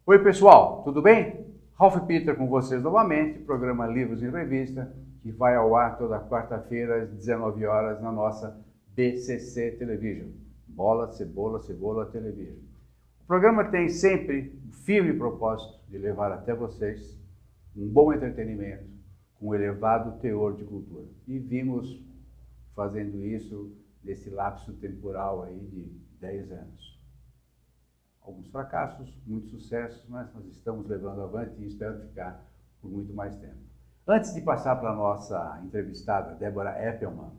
Oi pessoal, tudo bem? Ralph Peter com vocês novamente, programa Livros em Revista, que vai ao ar toda quarta-feira às 19 horas na nossa BCC Television. Bola, cebola, cebola, television. O programa tem sempre o firme propósito de levar até vocês um bom entretenimento com um elevado teor de cultura. E vimos fazendo isso nesse lapso temporal aí de 10 anos. Alguns fracassos, muitos sucessos, mas nós estamos levando avante e espero ficar por muito mais tempo. Antes de passar para a nossa entrevistada, Débora Eppelman,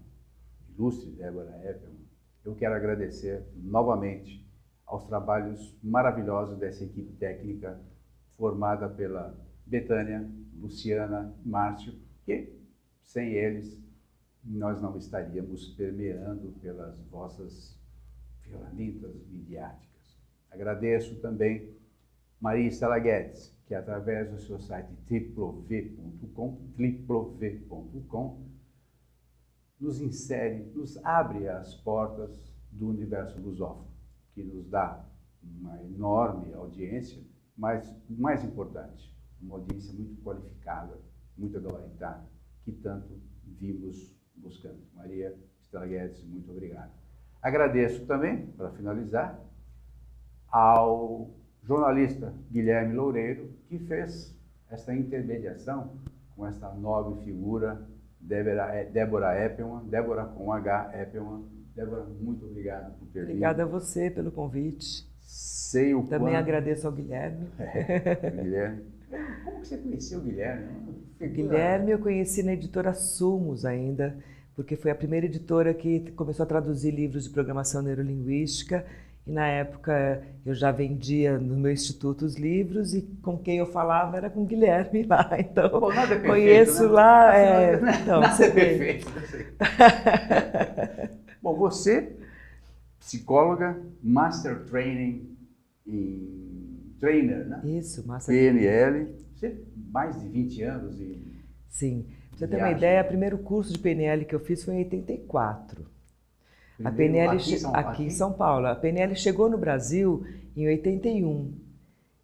ilustre Débora Eppelman, eu quero agradecer novamente aos trabalhos maravilhosos dessa equipe técnica formada pela Betânia, Luciana, Márcio, que sem eles nós não estaríamos permeando pelas vossas ferramentas midiáticas. Agradeço também Maria Estela Guedes, que através do seu site triplov.com, nos insere, nos abre as portas do universo lusófono, que nos dá uma enorme audiência, mas o mais importante, uma audiência muito qualificada, muito gabaritada, que tanto vimos buscando. Maria Estela Guedes, muito obrigado. Agradeço também, para finalizar, ao jornalista Guilherme Loureiro, que fez esta intermediação com esta nobre figura, Débora Eppelman, Débora com H, Eppelman. Débora, muito obrigado por ter vindo. Obrigada a você pelo convite. Sei o Também quanto... agradeço ao Guilherme. Guilherme. Como que você conheceu o Guilherme? O Guilherme eu conheci na editora Sumos ainda, porque foi a primeira editora que começou a traduzir livros de programação neurolinguística. E na época eu já vendia no meu instituto os livros e com quem eu falava era com o Guilherme lá. Então, bom, nada é perfeito, conheço, né? Lá. Então, nada é perfeito. Bom, você, psicóloga, Master Training em Trainer, né? Isso, Master PNL. Você, mais de 20 anos em... Sim. Pra você ter uma ideia, o primeiro curso de PNL que eu fiz foi em 84. A PNL aqui em São Paulo. A PNL chegou no Brasil em 81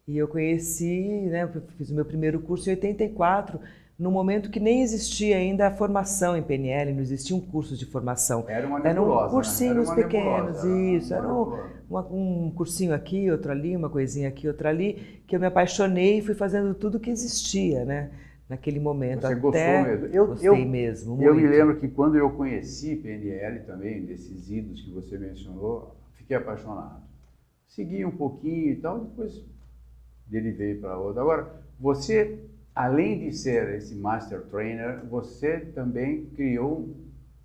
e eu conheci, né, fiz o meu primeiro curso em 84, no momento que nem existia ainda a formação em PNL, não existia um curso de formação. Era uma nebulosa, eram cursinhos pequenos, isso, era um cursinho aqui, outro ali, uma coisinha aqui, outra ali, que eu me apaixonei e fui fazendo tudo que existia, né? Naquele momento. Você até gostou mesmo? Gostei mesmo, muito. Eu me lembro que quando eu conheci PNL também, desses idos que você mencionou, fiquei apaixonado. Segui um pouquinho e tal, depois derivei para outra. Agora, você, além de ser esse Master Trainer, você também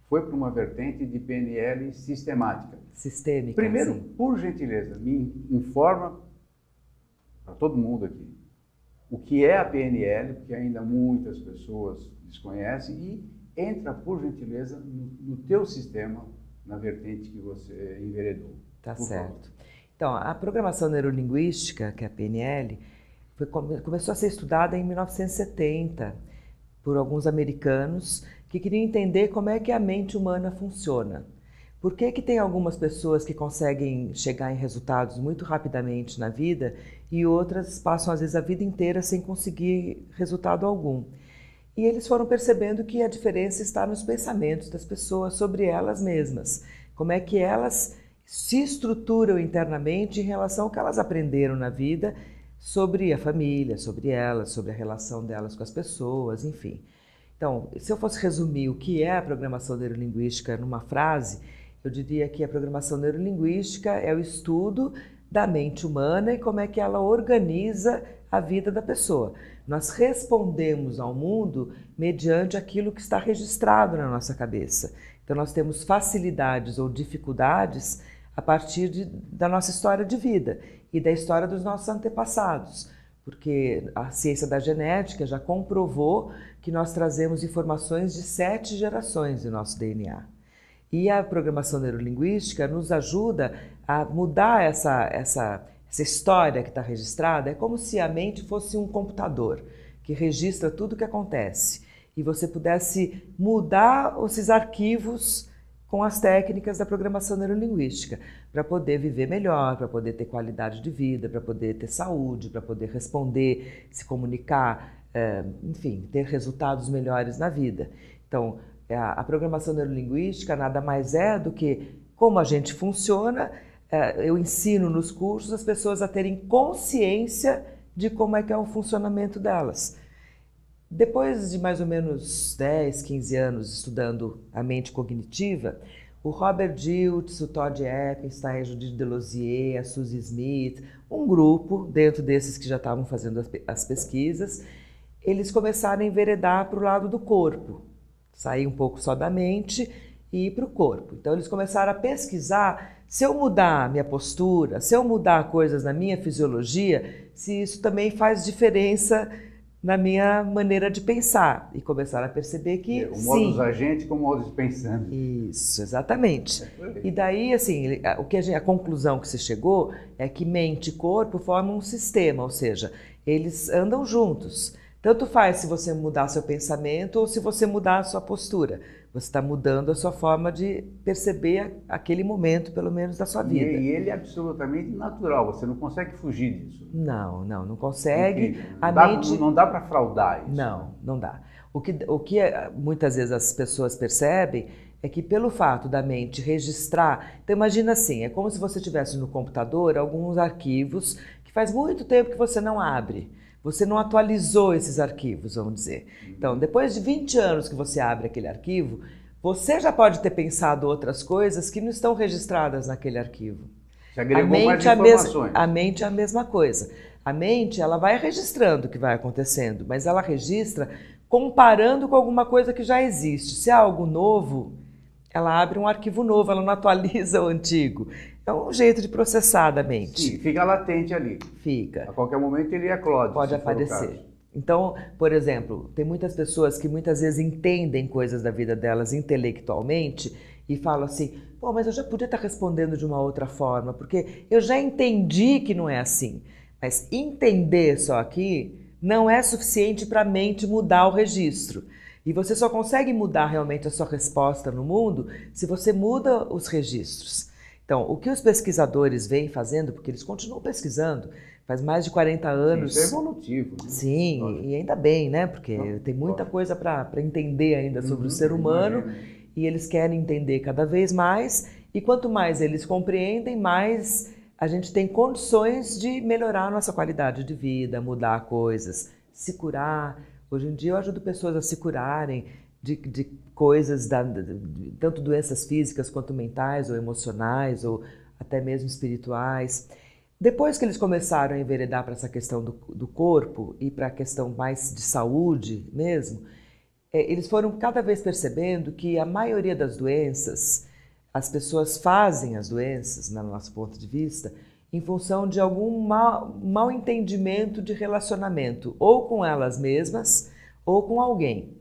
foi para uma vertente de PNL sistemática. Sistêmica, Primeiro, sim. por gentileza, me informa para todo mundo aqui o que é a PNL, porque ainda muitas pessoas desconhecem, e entra, por gentileza, no teu sistema, na vertente que você enveredou. Tá certo. Então, a programação neurolinguística, que é a PNL, começou a ser estudada em 1970 por alguns americanos que queriam entender como é que a mente humana funciona. Por que tem algumas pessoas que conseguem chegar em resultados muito rapidamente na vida e outras passam, às vezes, a vida inteira sem conseguir resultado algum? E eles foram percebendo que a diferença está nos pensamentos das pessoas sobre elas mesmas. Como é que elas se estruturam internamente em relação ao que elas aprenderam na vida sobre a família, sobre elas, sobre a relação delas com as pessoas, enfim. Então, se eu fosse resumir o que é a programação neurolinguística numa frase, eu diria que a programação neurolinguística é o estudo da mente humana e como é que ela organiza a vida da pessoa. Nós respondemos ao mundo mediante aquilo que está registrado na nossa cabeça. Então nós temos facilidades ou dificuldades a partir da nossa história de vida e da história dos nossos antepassados, porque a ciência da genética já comprovou que nós trazemos informações de 7 gerações do nosso DNA. E a programação neurolinguística nos ajuda a mudar essa história que está registrada. É como se a mente fosse um computador que registra tudo o que acontece e você pudesse mudar esses arquivos com as técnicas da programação neurolinguística, para poder viver melhor, para poder ter qualidade de vida, para poder ter saúde, para poder responder, se comunicar, enfim, ter resultados melhores na vida. Então, a programação neurolinguística nada mais é do que como a gente funciona. Eu ensino nos cursos as pessoas a terem consciência de como é que é o funcionamento delas. Depois de mais ou menos 10, 15 anos estudando a mente cognitiva, o Robert Dilts, o Todd Eppenstein, a Judith Delosier, a Suzy Smith, um grupo dentro desses que já estavam fazendo as pesquisas, eles começaram a enveredar para o lado do corpo, sair um pouco só da mente e ir para o corpo. Então eles começaram a pesquisar se eu mudar a minha postura, se eu mudar coisas na minha fisiologia, se isso também faz diferença na minha maneira de pensar, e começaram a perceber que o modus agente com o modus pensando. Isso, exatamente. E daí, assim, a conclusão que se chegou é que mente e corpo formam um sistema, ou seja, eles andam juntos. Tanto faz se você mudar seu pensamento ou se você mudar a sua postura. Você está mudando a sua forma de perceber aquele momento, pelo menos, da sua vida. E ele é absolutamente natural, você não consegue fugir disso. Não consegue. Não dá para fraudar isso. Não dá. O que muitas vezes as pessoas percebem é que pelo fato da mente registrar... Então imagina assim, é como se você tivesse no computador alguns arquivos que faz muito tempo que você não abre. Você não atualizou esses arquivos, vamos dizer. Então, depois de 20 anos que você abre aquele arquivo, você já pode ter pensado outras coisas que não estão registradas naquele arquivo. Você agregou mais informações. A mente é a mesma coisa. A mente, ela vai registrando o que vai acontecendo, mas ela registra comparando com alguma coisa que já existe. Se há algo novo, ela abre um arquivo novo, ela não atualiza o antigo. É um jeito de processar da mente. Sim, fica latente ali. Fica. A qualquer momento ele eclode. Pode aparecer. Então, por exemplo, tem muitas pessoas que muitas vezes entendem coisas da vida delas intelectualmente e falam assim, pô, mas eu já podia estar respondendo de uma outra forma, porque eu já entendi que não é assim. Mas entender só aqui não é suficiente para a mente mudar o registro. E você só consegue mudar realmente a sua resposta no mundo se você muda os registros. Então, o que os pesquisadores vêm fazendo, porque eles continuam pesquisando, faz mais de 40 anos... Isso é evolutivo. Né? Sim, nossa. E ainda bem, né? Porque tem muita coisa para entender ainda sobre o ser humano, e eles querem entender cada vez mais, e quanto mais eles compreendem, mais a gente tem condições de melhorar a nossa qualidade de vida, mudar coisas, se curar. Hoje em dia eu ajudo pessoas a se curarem de coisas, tanto doenças físicas quanto mentais ou emocionais ou até mesmo espirituais. Depois que eles começaram a enveredar para essa questão do corpo e para a questão mais de saúde mesmo, eles foram cada vez percebendo que a maioria das doenças, as pessoas fazem as doenças, no nosso ponto de vista, em função de algum mal entendimento de relacionamento, ou com elas mesmas, ou com alguém.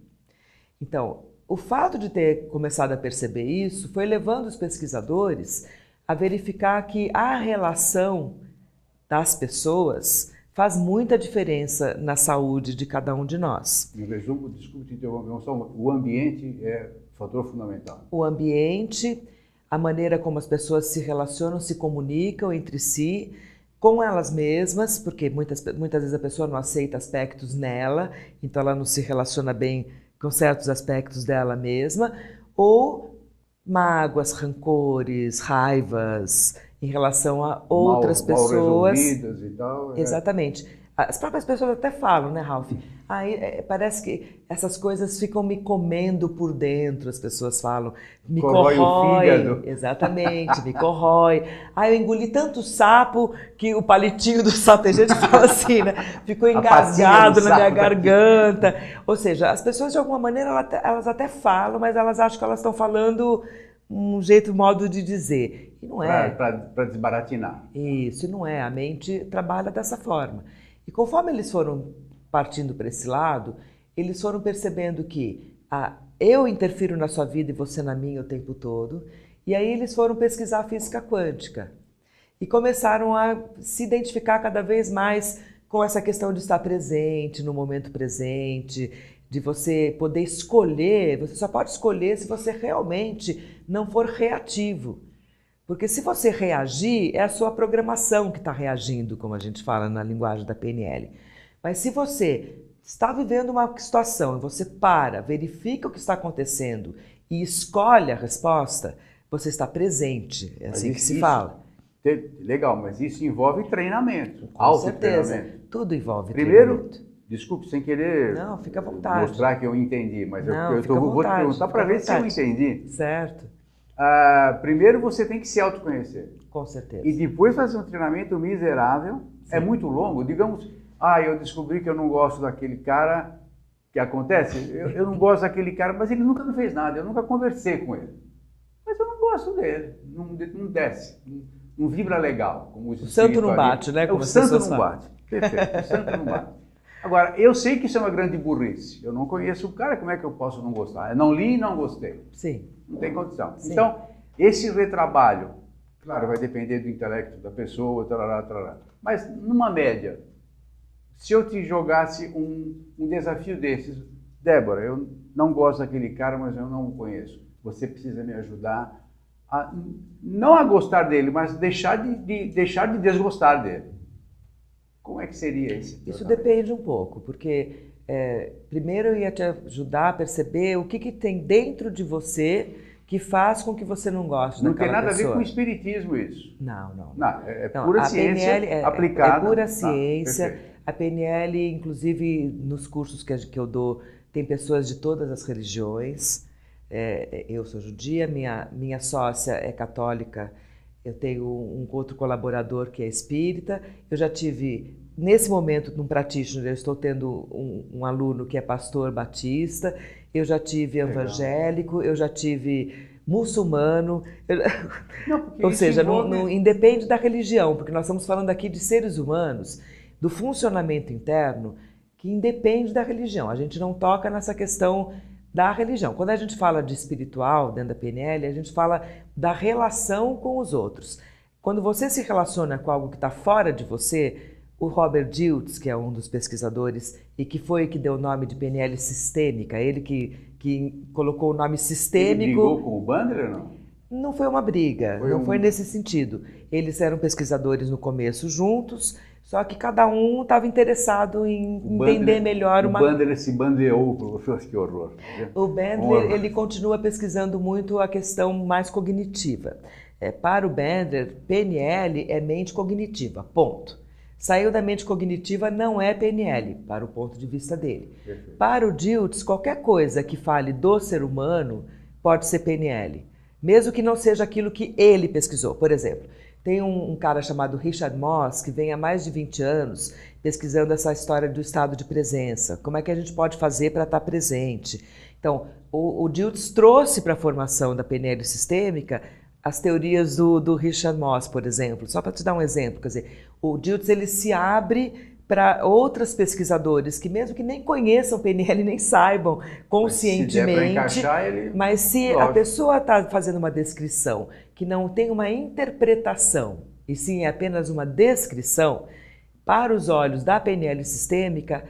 Então, o fato de ter começado a perceber isso foi levando os pesquisadores a verificar que a relação das pessoas faz muita diferença na saúde de cada um de nós. Em resumo, desculpe te interromper, o ambiente é fator fundamental. O ambiente, a maneira como as pessoas se relacionam, se comunicam entre si, com elas mesmas, porque muitas vezes a pessoa não aceita aspectos nela, então ela não se relaciona bem com certos aspectos dela mesma, ou mágoas, rancores, raivas em relação a outras pessoas. Mal resolvidas e tal. Exatamente. As próprias pessoas até falam, né, Ralph? Parece que essas coisas ficam me comendo por dentro, as pessoas falam. Me corrói. O fígado. Exatamente, me corrói. Eu engoli tanto sapo que o palitinho do sapo, tem gente que fala assim, né? Ficou engasgado na minha garganta. Ou seja, as pessoas de alguma maneira, elas até falam, mas elas acham que elas estão falando um modo de dizer. E não é. Para desbaratinar. Isso, não é. A mente trabalha dessa forma. E conforme eles foram partindo para esse lado, eles foram percebendo que eu interfiro na sua vida e você na minha o tempo todo. E aí eles foram pesquisar física quântica e começaram a se identificar cada vez mais com essa questão de estar presente, no momento presente, de você poder escolher. Você só pode escolher se você realmente não for reativo. Porque se você reagir, é a sua programação que está reagindo, como a gente fala na linguagem da PNL. Mas se você está vivendo uma situação e você para, verifica o que está acontecendo e escolhe a resposta, você está presente. É assim que se fala. Legal, mas isso envolve treinamento. Com certeza. Tudo envolve treinamento. Primeiro, desculpe, sem querer não, fica à vontade. Mostrar que eu entendi, mas não, vou te perguntar para ver se eu entendi. Certo. Primeiro você tem que se autoconhecer. Com certeza. E depois fazer um treinamento miserável. Sim. É muito longo. Digamos, eu descobri que eu não gosto daquele cara. Que acontece? Eu não gosto daquele cara, mas ele nunca me fez nada. Eu nunca conversei com ele. Mas eu não gosto dele. Não desce. Não vibra legal. Como o santo não bate, né? Como o santo não bate. Perfeito. O santo não bate. Agora, eu sei que isso é uma grande burrice. Eu não conheço o cara, como é que eu posso não gostar? Eu não li e não gostei. Sim. Não tem condição. Sim. Então, esse retrabalho, claro, vai depender do intelecto da pessoa, tarará. Mas, numa média, se eu te jogasse um desafio desses, Débora, eu não gosto daquele cara, mas eu não o conheço. Você precisa me ajudar não a gostar dele, mas deixar de desgostar dele. Como é que seria isso? Isso depende um pouco, porque primeiro eu ia te ajudar a perceber o que tem dentro de você que faz com que você não goste daquela pessoa. Não tem nada a ver com o espiritutismo isso. Não. É pura ciência aplicada. É pura ciência. A PNL, inclusive nos cursos que eu dou, tem pessoas de todas as religiões. Eu sou judia, minha sócia é católica. Eu tenho um outro colaborador que é espírita. Eu já tive, nesse momento, num practitioner, eu estou tendo um aluno que é pastor batista. Eu já tive evangélico, eu já tive muçulmano. Ou seja, não independe da religião, porque nós estamos falando aqui de seres humanos, do funcionamento interno, que independe da religião. A gente não toca nessa questão da religião. Quando a gente fala de espiritual, dentro da PNL, a gente fala da relação com os outros. Quando você se relaciona com algo que está fora de você, o Robert Dilts, que é um dos pesquisadores e que foi que deu o nome de PNL sistêmica, ele que colocou o nome sistêmico... Ele brigou com o Bandler, não? Não foi uma briga, foi nesse sentido. Eles eram pesquisadores no começo juntos, só que cada um estava interessado em entender melhor uma... O Bandler se bandeou, que horror. O Bandler, ele continua pesquisando muito a questão mais cognitiva. Para o Bandler, PNL é mente cognitiva, ponto. Saiu da mente cognitiva, não é PNL, para o ponto de vista dele. Perfeito. Para o Dilts, qualquer coisa que fale do ser humano pode ser PNL, mesmo que não seja aquilo que ele pesquisou. Por exemplo, tem um cara chamado Richard Moss, que vem há mais de 20 anos pesquisando essa história do estado de presença. Como é que a gente pode fazer para estar presente? Então, o Dilts trouxe para a formação da PNL sistêmica as teorias do Richard Moss, por exemplo. Só para te dar um exemplo, quer dizer, o Dilts ele se abre para outros pesquisadores que mesmo que nem conheçam PNL, nem saibam conscientemente, mas se a pessoa está fazendo uma descrição que não tem uma interpretação, e sim é apenas uma descrição, para os olhos da PNL sistêmica,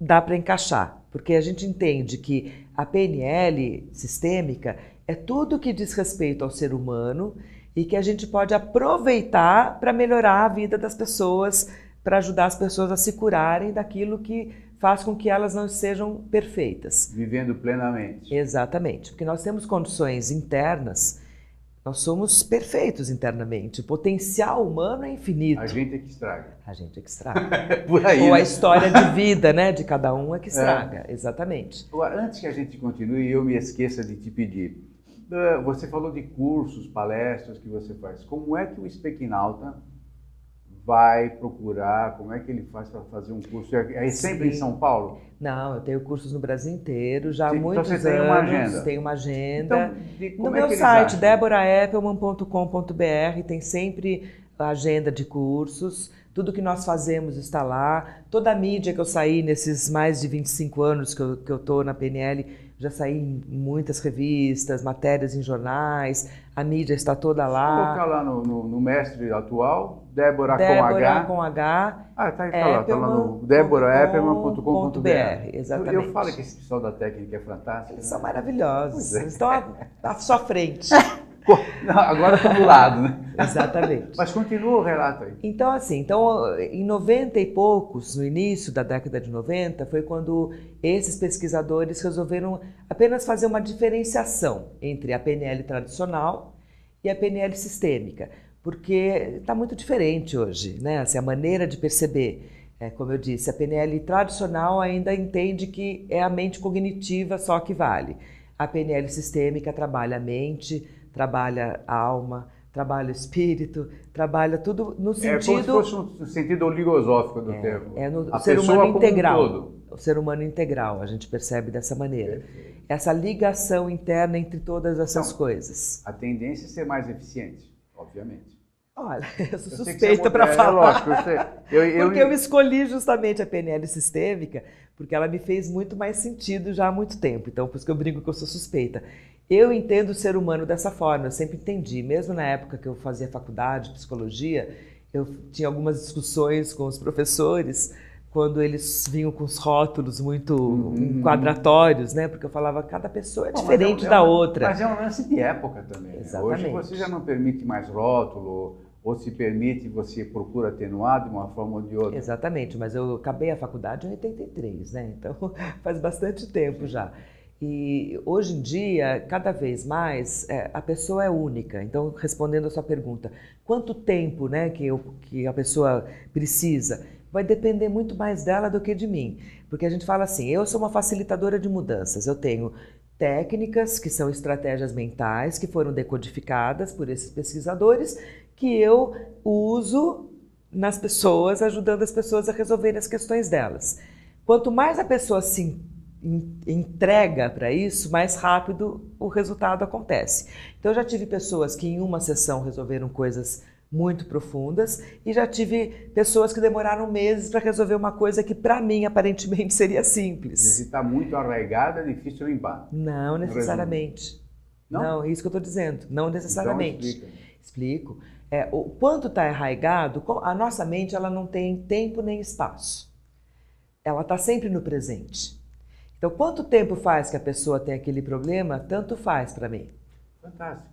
dá para encaixar, porque a gente entende que a PNL sistêmica é tudo que diz respeito ao ser humano e que a gente pode aproveitar para melhorar a vida das pessoas, para ajudar as pessoas a se curarem daquilo que faz com que elas não sejam perfeitas. Vivendo plenamente. Exatamente, porque nós temos condições internas, nós somos perfeitos internamente, o potencial humano é infinito. A gente é que estraga. A gente é que estraga. Por aí, ou né? A história de vida, né, de cada um é que estraga, exatamente. Agora, antes que a gente continue, eu me esqueça de te pedir. Você falou de cursos, palestras que você faz. Como é que o Speakinauta vai procurar, como é que ele faz para fazer um curso? É sempre em São Paulo? Não, eu tenho cursos no Brasil inteiro, já há muitos então você tem anos. Uma agenda. Tenho uma agenda. Então, no meu site, deboraeppelman.com.br, tem sempre a agenda de cursos. Tudo que nós fazemos está lá. Toda a mídia que eu saí nesses mais de 25 anos que eu estou na PNL, já saí em muitas revistas, matérias em jornais, a mídia está toda lá. Vou colocar lá no mestre atual, Débora com H. Tá lá no deboraeppelman.com.br. Exatamente. Eu falo que esse pessoal da técnica é fantástico. Eles são maravilhosos, eles estão à sua frente. Não, agora está do lado, né? Exatamente. Mas continua o relato aí. Então, assim, em 90 e poucos, no início da década de 90, foi quando esses pesquisadores resolveram apenas fazer uma diferenciação entre a PNL tradicional e a PNL sistêmica, porque está muito diferente hoje, né? Assim, a maneira de perceber. Como eu disse, a PNL tradicional ainda entende que é a mente cognitiva só que vale. A PNL sistêmica trabalha a mente, trabalha a alma, trabalha o espírito, trabalha tudo no sentido... É como se fosse um sentido oligosófico do termo. O ser humano integral. O ser humano integral, a gente percebe dessa maneira. Perfeito. Essa ligação interna entre todas essas coisas. A tendência é ser mais eficiente, obviamente. Olha, eu sou suspeita para falar, porque eu escolhi justamente a PNL sistêmica, porque ela me fez muito mais sentido já há muito tempo, então por isso que eu brinco que eu sou suspeita. Eu entendo o ser humano dessa forma, eu sempre entendi, mesmo na época que eu fazia faculdade de psicologia, eu tinha algumas discussões com os professores, quando eles vinham com os rótulos muito enquadratórios, né? Porque eu falava, cada pessoa é diferente da outra. Mas é um lance de época também. Exatamente. Hoje você já não permite mais rótulo, ou se permite, você procura atenuar de uma forma ou de outra. Exatamente, mas eu acabei a faculdade em 83, né? Então faz bastante tempo já. E hoje em dia, cada vez mais, a pessoa é única. Então, respondendo a sua pergunta, quanto tempo, né, que a pessoa precisa? Vai depender muito mais dela do que de mim. Porque a gente fala assim, eu sou uma facilitadora de mudanças, eu tenho técnicas que são estratégias mentais que foram decodificadas por esses pesquisadores que eu uso nas pessoas, ajudando as pessoas a resolverem as questões delas. Quanto mais a pessoa se entrega para isso, mais rápido o resultado acontece. Então, eu já tive pessoas que em uma sessão resolveram coisas muito profundas e já tive pessoas que demoraram meses para resolver uma coisa que para mim aparentemente seria simples. Se está muito arraigada, é difícil limpar. Não necessariamente. Não, é isso que eu estou dizendo. Não necessariamente. Então, explico. O quanto está arraigado, a nossa mente ela não tem tempo nem espaço. Ela está sempre no presente. Então, quanto tempo faz que a pessoa tem aquele problema, tanto faz para mim. Fantástico.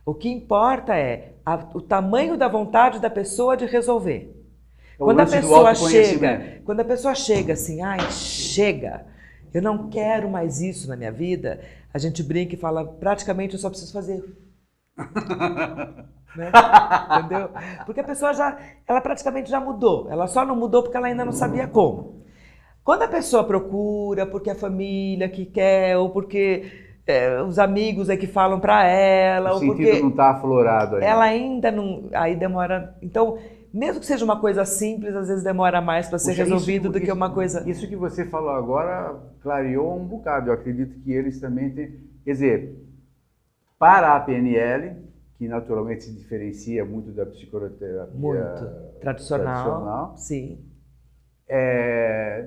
O que importa é o tamanho da vontade da pessoa de resolver. Quando a pessoa chega assim, chega, eu não quero mais isso na minha vida, a gente brinca e fala, praticamente eu só preciso fazer. Né? Entendeu? Porque a pessoa ela praticamente já mudou, ela só não mudou porque ela ainda não sabia como. Quando a pessoa procura, porque a família que quer, ou porque os amigos é que falam para ela, ou porque... O sentido não está aflorado ainda. Ela ainda não... Aí demora... Então, mesmo que seja uma coisa simples, às vezes demora mais para ser resolvido do que uma coisa... Isso que você falou agora clareou um bocado. Eu acredito que eles também têm... Quer dizer, para a PNL, que naturalmente se diferencia muito da psicoterapia tradicional. Sim. É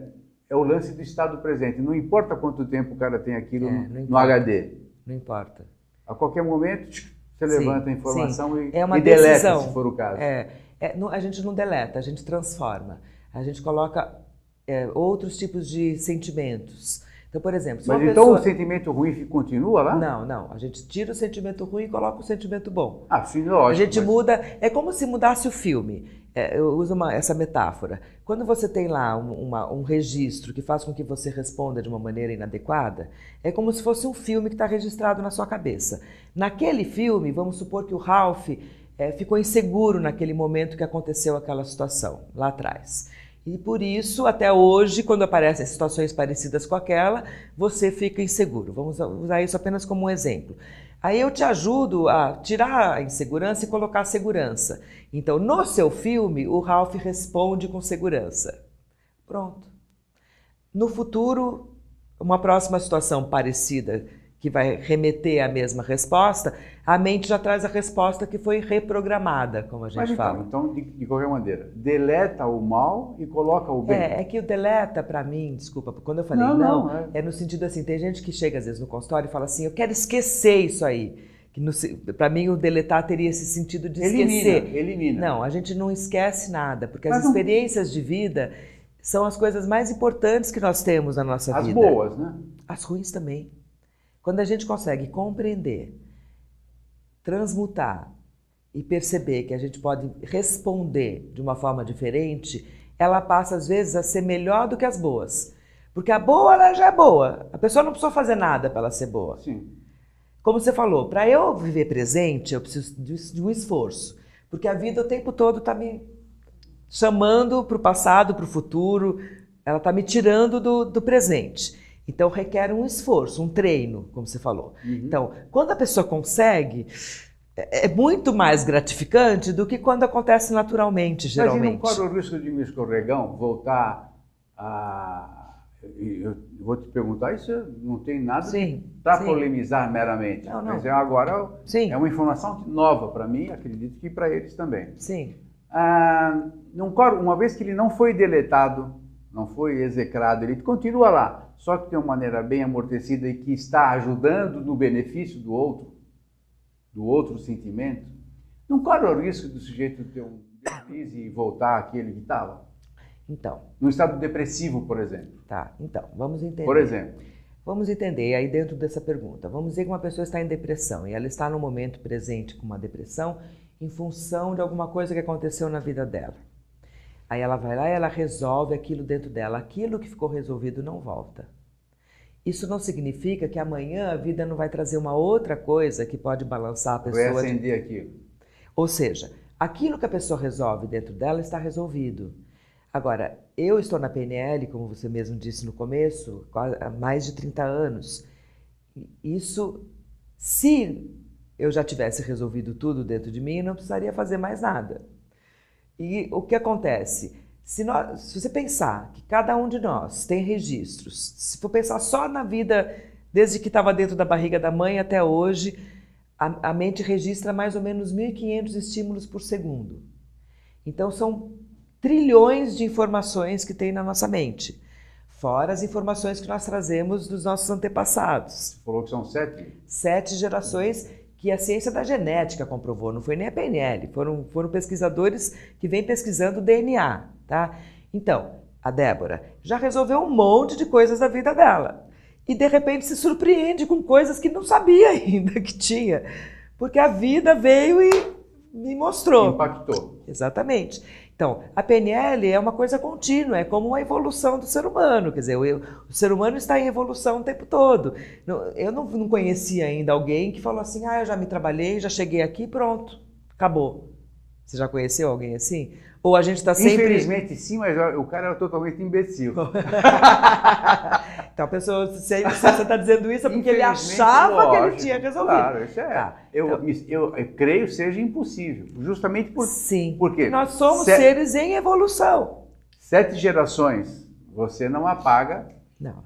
o lance do estado presente. Não importa quanto tempo o cara tem aquilo no HD. Não importa. A qualquer momento, você levanta a informação e deleta, se for o caso. A gente não deleta, a gente transforma. A gente coloca outros tipos de sentimentos. Então, por exemplo... Mas então o sentimento ruim continua lá? Não. A gente tira o sentimento ruim e coloca o sentimento bom. Sim, lógico. A gente muda... É como se mudasse o filme. Eu uso essa metáfora. Quando você tem lá um registro que faz com que você responda de uma maneira inadequada, é como se fosse um filme que está registrado na sua cabeça. Naquele filme, vamos supor que o Ralph ficou inseguro naquele momento que aconteceu aquela situação, lá atrás. E por isso, até hoje, quando aparecem situações parecidas com aquela, você fica inseguro. Vamos usar isso apenas como um exemplo. Aí eu te ajudo a tirar a insegurança e colocar a segurança. Então, no seu filme, o Ralph responde com segurança. Pronto. No futuro, uma próxima situação parecida, que vai remeter à mesma resposta, a mente já traz a resposta que foi reprogramada, como a gente fala. Então, de qualquer maneira, deleta o mal e coloca o bem. É que o deleta, para mim, desculpa, quando eu falei é no sentido assim, tem gente que chega às vezes no consultório e fala assim, eu quero esquecer isso aí. Para mim, o deletar teria esse sentido de esquecer. Elimina. Não, a gente não esquece nada, porque as experiências de vida são as coisas mais importantes que nós temos na nossa vida. As boas, né? As ruins também. Quando a gente consegue compreender transmutar e perceber que a gente pode responder de uma forma diferente, ela passa às vezes a ser melhor do que as boas. Porque a boa, ela já é boa. A pessoa não precisa fazer nada para ela ser boa. Sim. Como você falou, para eu viver presente, eu preciso de um esforço. Porque a vida o tempo todo está me chamando para o passado, para o futuro. Ela está me tirando do presente. Então requer um esforço, um treino, como você falou. Então, quando a pessoa consegue, é muito mais gratificante do que quando acontece naturalmente, geralmente. Mas não corre o risco de um escorregão voltar a... Eu vou te perguntar, isso não tem nada para polemizar meramente. Não. Mas agora é uma informação nova para mim, acredito que para eles também. Sim. Não corre, uma vez que ele não foi deletado, não foi execrado, ele continua lá, só que de uma maneira bem amortecida e que está ajudando no benefício do outro sentimento, não corre o risco do sujeito ter um deslize e voltar àquele que estava? Então. No estado depressivo, por exemplo. Tá, então, vamos entender. Por exemplo. Vamos entender aí dentro dessa pergunta. Vamos dizer que uma pessoa está em depressão e ela está no momento presente com uma depressão em função de alguma coisa que aconteceu na vida dela. Aí ela vai lá e ela resolve aquilo dentro dela. Aquilo que ficou resolvido não volta. Isso não significa que amanhã a vida não vai trazer uma outra coisa que pode balançar a pessoa. Vai acender aquilo. Ou seja, aquilo que a pessoa resolve dentro dela está resolvido. Agora, eu estou na PNL, como você mesmo disse no começo, há mais de 30 anos. Isso, se eu já tivesse resolvido tudo dentro de mim, não precisaria fazer mais nada. E o que acontece? Se você pensar que cada um de nós tem registros, se for pensar só na vida desde que estava dentro da barriga da mãe até hoje, a mente registra mais ou menos 1.500 estímulos por segundo. Então são trilhões de informações que tem na nossa mente, fora as informações que nós trazemos dos nossos antepassados. Você falou que são 7? 7 gerações que a ciência da genética comprovou, não foi nem a PNL, foram pesquisadores que vêm pesquisando o DNA, tá? Então, a Débora já resolveu um monte de coisas da vida dela e de repente se surpreende com coisas que não sabia ainda que tinha, porque a vida veio e me mostrou. Impactou. Exatamente. Então, a PNL é uma coisa contínua, é como uma evolução do ser humano, quer dizer, o ser humano está em evolução o tempo todo. Eu não conhecia ainda alguém que falou assim, eu já me trabalhei, já cheguei aqui, pronto, acabou. Você já conheceu alguém assim? Ou a gente está sempre... Infelizmente sim, mas o cara era totalmente imbecil. Então, a pessoa, se você está dizendo isso é porque ele achava que ele tinha resolvido. Claro, isso é. Tá. Eu creio seja impossível, justamente por... Sim, porque nós somos seres em evolução. 7 gerações, você não apaga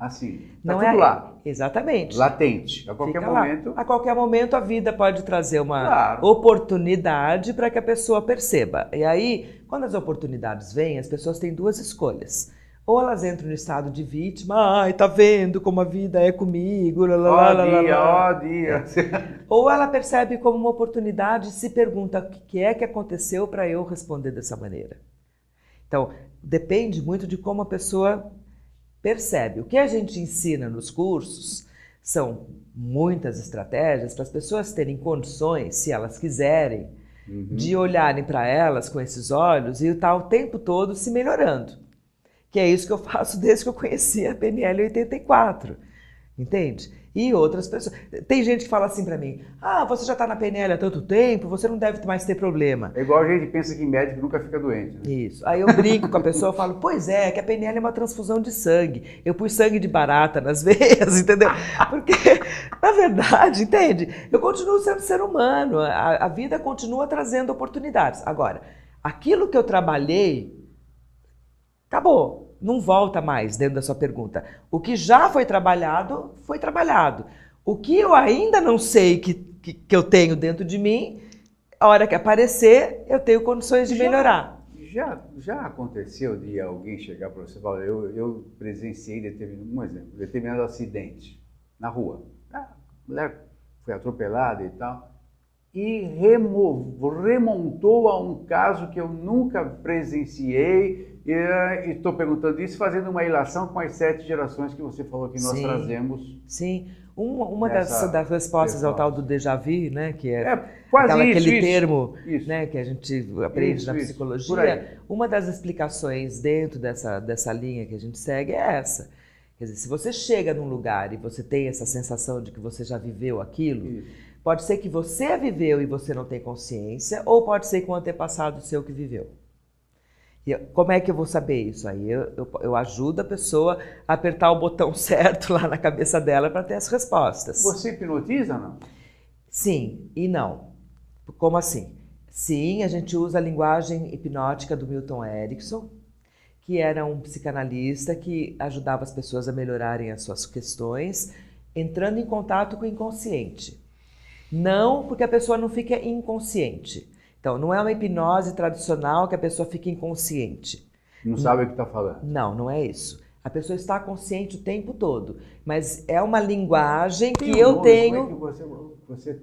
assim. Tá tudo lá. Exatamente. Latente. A qualquer momento... A qualquer momento a vida pode trazer uma oportunidade para que a pessoa perceba. E aí, quando as oportunidades vêm, as pessoas têm 2 escolhas. Ou elas entram no estado de vítima, tá vendo como a vida é comigo, ó dia. Ou ela percebe como uma oportunidade e se pergunta o que é que aconteceu para eu responder dessa maneira. Então, depende muito de como a pessoa percebe. O que a gente ensina nos cursos são muitas estratégias para as pessoas terem condições, se elas quiserem, de olharem para elas com esses olhos e estar o tempo todo se melhorando. Que é isso que eu faço desde que eu conheci a PNL 84, entende? E outras pessoas... Tem gente que fala assim para mim, você já está na PNL há tanto tempo, você não deve mais ter problema. É igual a gente pensa que médico nunca fica doente. Né? Isso. Aí eu brinco com a pessoa e falo, pois é, que a PNL é uma transfusão de sangue. Eu pus sangue de barata nas veias, entendeu? Porque, na verdade, entende? Eu continuo sendo ser humano, a vida continua trazendo oportunidades. Agora, aquilo que eu trabalhei, acabou, não volta mais dentro da sua pergunta. O que já foi trabalhado, foi trabalhado. O que eu ainda não sei que eu tenho dentro de mim, a hora que aparecer, eu tenho condições de melhorar. Já aconteceu de alguém chegar para você e falar, eu presenciei determinado acidente na rua. A mulher foi atropelada e tal. E remontou a um caso que eu nunca presenciei, E estou perguntando isso fazendo uma ilação com as 7 gerações que você falou que nós trazemos. Sim. Uma das respostas ao tal do déjà vu, né, que é quase aquele termo né, que a gente aprende na psicologia, uma das explicações dentro dessa linha que a gente segue é essa. Quer dizer, se você chega num lugar e você tem essa sensação de que você já viveu aquilo, pode ser que você viveu e você não tem consciência, ou pode ser que um antepassado seu que viveu. E como é que eu vou saber isso? Aí eu ajudo a pessoa a apertar o botão certo lá na cabeça dela para ter as respostas. Você hipnotiza, não? Sim e não. Como assim? Sim, a gente usa a linguagem hipnótica do Milton Erickson, que era um psicanalista que ajudava as pessoas a melhorarem as suas questões, entrando em contato com o inconsciente. Não porque a pessoa não fica inconsciente. Então, não é uma hipnose tradicional que a pessoa fica inconsciente. Não sabe o que está falando. Não, não é isso. A pessoa está consciente o tempo todo, mas é uma linguagem que eu tenho... Como é que você...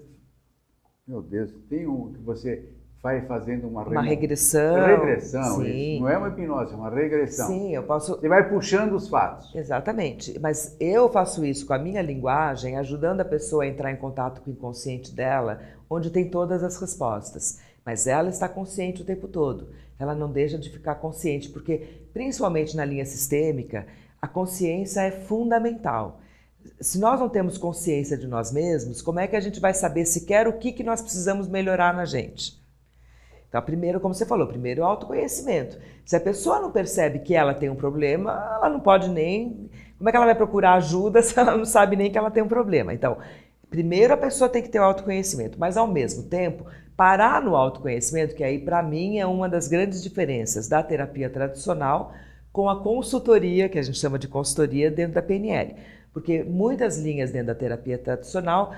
Meu Deus, tem um que você vai fazendo uma regressão. Regressão, sim. Isso. Não é uma hipnose, é uma regressão. Sim, eu posso... Você vai puxando os fatos. Exatamente, mas eu faço isso com a minha linguagem, ajudando a pessoa a entrar em contato com o inconsciente dela, onde tem todas as respostas. Mas ela está consciente o tempo todo. Ela não deixa de ficar consciente, porque, principalmente na linha sistêmica, a consciência é fundamental. Se nós não temos consciência de nós mesmos, como é que a gente vai saber sequer o que nós precisamos melhorar na gente? Então, primeiro, como você falou, primeiro o autoconhecimento. Se a pessoa não percebe que ela tem um problema, ela não pode nem... Como é que ela vai procurar ajuda se ela não sabe nem que ela tem um problema? Então, primeiro a pessoa tem que ter o autoconhecimento, mas ao mesmo tempo, parar no autoconhecimento, que aí para mim é uma das grandes diferenças da terapia tradicional com a consultoria, que a gente chama de consultoria dentro da PNL. Porque muitas linhas dentro da terapia tradicional,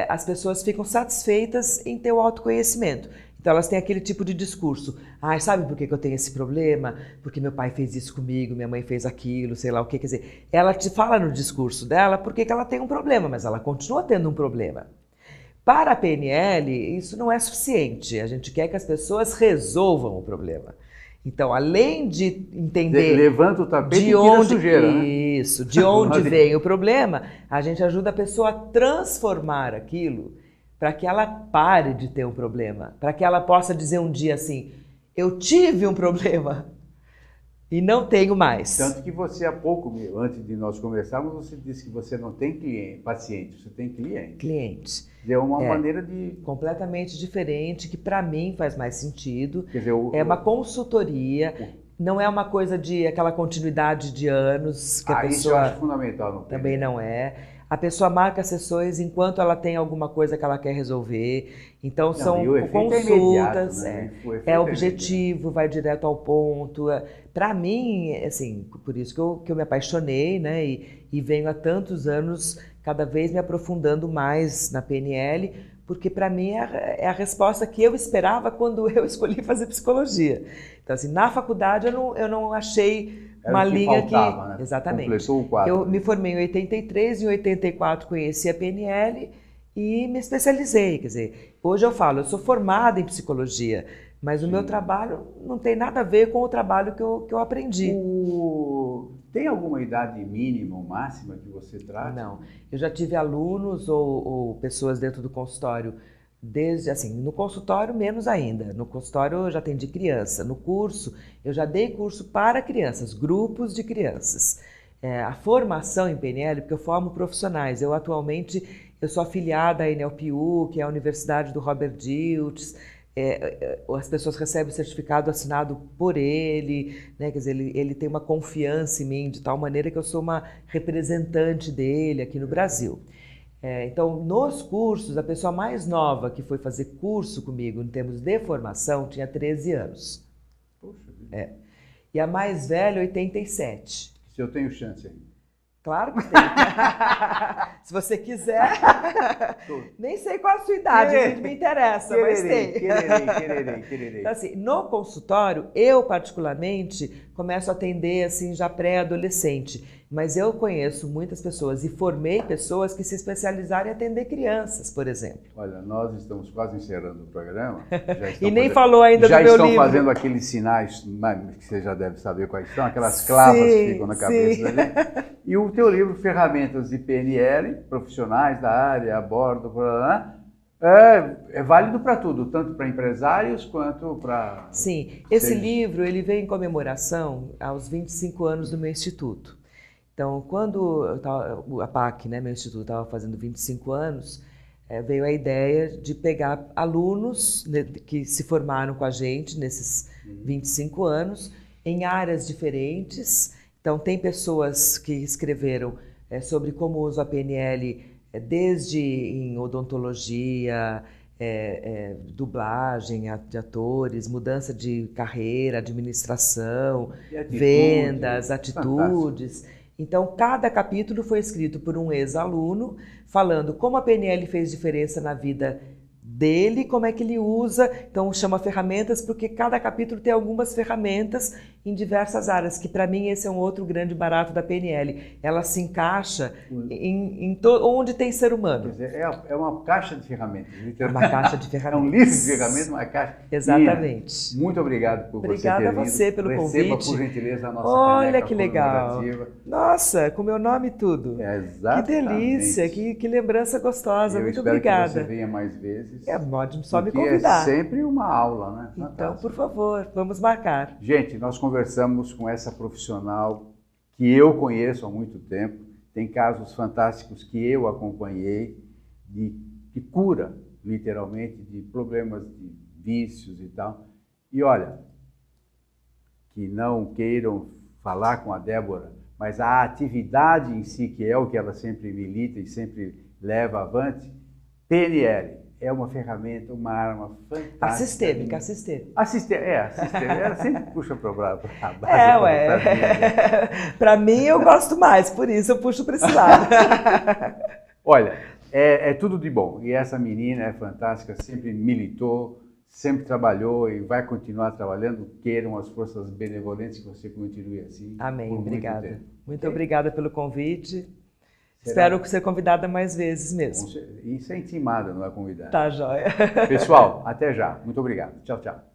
as pessoas ficam satisfeitas em ter o autoconhecimento. Então elas têm aquele tipo de discurso. Sabe por que eu tenho esse problema? Porque meu pai fez isso comigo, minha mãe fez aquilo, sei lá o que. Quer dizer, ela te fala no discurso dela porque ela tem um problema, mas ela continua tendo um problema. Para a PNL, isso não é suficiente. A gente quer que as pessoas resolvam o problema. Então, além de entender levanta o tapete de onde, sujeira, isso, de onde vem o problema, a gente ajuda a pessoa a transformar aquilo para que ela pare de ter um problema, para que ela possa dizer um dia assim, eu tive um problema e não tenho mais. Tanto que você, há pouco, antes de nós conversarmos, você disse que você não tem paciente, você tem cliente. Cliente. É uma maneira de... Completamente diferente, que para mim faz mais sentido. Quer dizer, é uma consultoria, não é uma coisa de aquela continuidade de anos que a pessoa... Isso eu acho fundamental. No também não é. A pessoa marca sessões enquanto ela tem alguma coisa que ela quer resolver. Então são consultas, é objetivo, vai direto ao ponto. Para mim, assim, por isso que eu me apaixonei, né? E venho há tantos anos cada vez me aprofundando mais na PNL, porque para mim é a resposta que eu esperava quando eu escolhi fazer psicologia. Então, assim, na faculdade eu não achei uma linha faltava, que... Exatamente. Completou o quadro. Eu me formei em 83, em 84 conheci a PNL e me especializei. Quer dizer, hoje eu falo, eu sou formada em psicologia, mas o meu trabalho não tem nada a ver com o trabalho que eu aprendi. Tem alguma idade mínima ou máxima que você trata? Não. Eu já tive alunos ou pessoas dentro do consultório, desde assim, no consultório menos ainda. No consultório eu já atendi criança. No curso, eu já dei curso para crianças, grupos de crianças. A formação em PNL, porque eu formo profissionais. Eu atualmente sou afiliada à NLPU, que é a Universidade do Robert Dilts. As pessoas recebem o certificado assinado por ele, né? Quer dizer, ele tem uma confiança em mim de tal maneira que eu sou uma representante dele aqui no Brasil. Então, nos cursos, a pessoa mais nova que foi fazer curso comigo em termos de formação tinha 13 anos. Poxa vida. E a mais velha, 87. Se eu tenho chance ainda. Claro que tem. Se você quiser. Nem sei qual a sua idade, não me interessa, mas tem. Quererei. Então, assim, no consultório, eu particularmente começo a atender assim já pré-adolescente. Mas eu conheço muitas pessoas e formei pessoas que se especializaram em atender crianças, por exemplo. Olha, nós estamos quase encerrando o programa. E nem falou ainda do meu livro. Já estão fazendo aqueles sinais, que você já deve saber quais são, aquelas clavas que ficam na cabeça ali. E o teu livro, Ferramentas de PNL, Profissionais da Área, a Bordo, é válido para tudo, tanto para empresários quanto para... Sim, esse livro ele veio em comemoração aos 25 anos do meu instituto. Então, quando a PAC, né, meu instituto, estava fazendo 25 anos, veio a ideia de pegar alunos, né, que se formaram com a gente nesses 25 anos, em áreas diferentes. Então, tem pessoas que escreveram sobre como usa a PNL, desde em odontologia, dublagem de atores, mudança de carreira, administração, vendas, atitudes. Fantástico. Então, cada capítulo foi escrito por um ex-aluno, falando como a PNL fez diferença na vida dele, como é que ele usa. Então, chama ferramentas, porque cada capítulo tem algumas ferramentas em diversas áreas, que para mim esse é um outro grande barato da PNL. Ela se encaixa onde tem ser humano. Quer dizer, é uma caixa de ferramentas, literalmente. Uma caixa de ferramentas. É um livro de ferramentas, uma caixa. Exatamente. Muito obrigado por Obrigada você ter vindo. a você pelo Receba, convite. por gentileza, a nossa Olha que legal. Nossa, com meu nome e tudo. Exatamente. Que delícia, que lembrança gostosa. Muito espero obrigada. Que você venha mais vezes. Pode só me convidar. É sempre uma aula, né? Fantástico. Então, por favor, vamos marcar. Gente, nós conversamos com essa profissional que eu conheço há muito tempo. Tem casos fantásticos que eu acompanhei de cura, literalmente, de problemas de vícios e tal. E olha, que não queiram falar com a Débora, mas a atividade em si, que é o que ela sempre milita e sempre leva avante, PNL. É uma ferramenta, uma arma fantástica. Assistêmica. Ela sempre puxa para a base. Para mim, eu gosto mais, por isso eu puxo para esse lado. Olha, é tudo de bom. E essa menina é fantástica, sempre militou, sempre trabalhou e vai continuar trabalhando. Queiram as forças benevolentes que você continue assim. Amém, obrigada. Muito obrigada pelo convite. Espero ser convidada mais vezes mesmo. Isso é intimada, não é convidada. Tá, joia. Pessoal, até já. Muito obrigado. Tchau, tchau.